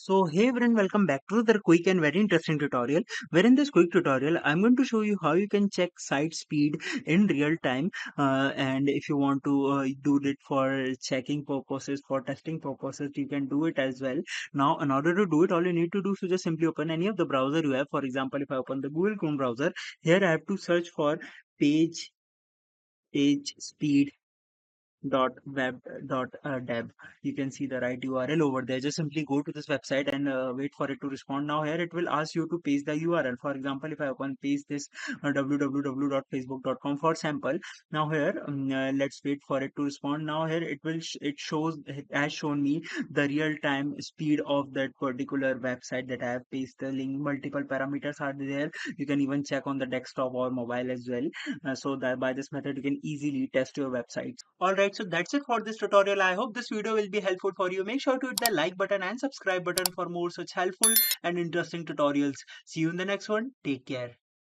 So hey everyone, welcome back to the quick and very interesting tutorial. Where in this quick tutorial I'm going to show you how you can check site speed in real time, and if you want to do it for checking purposes, for testing purposes, you can do it as well. Now in order to do it, all you need to do is to just simply open any of the browser you have. For example, if I open the Google Chrome browser, here I have to search for page speed web.deb. You can see the right URL over there. Just simply go to this website and wait for it to respond. Now here it will ask you to paste the URL. For example, if I open paste this www.facebook.com for sample. Now here let's wait for it to respond. Now here it shows, it has shown me the real time speed of that particular website that I have pasted the link. Multiple parameters are there. You can even check on the desktop or mobile as well, so that by this method you can easily test your websites. Alright, so that's it for this tutorial. I hope this video will be helpful for you. Make sure to hit the like button and subscribe button for more such helpful and interesting tutorials. See you in the next one. Take care.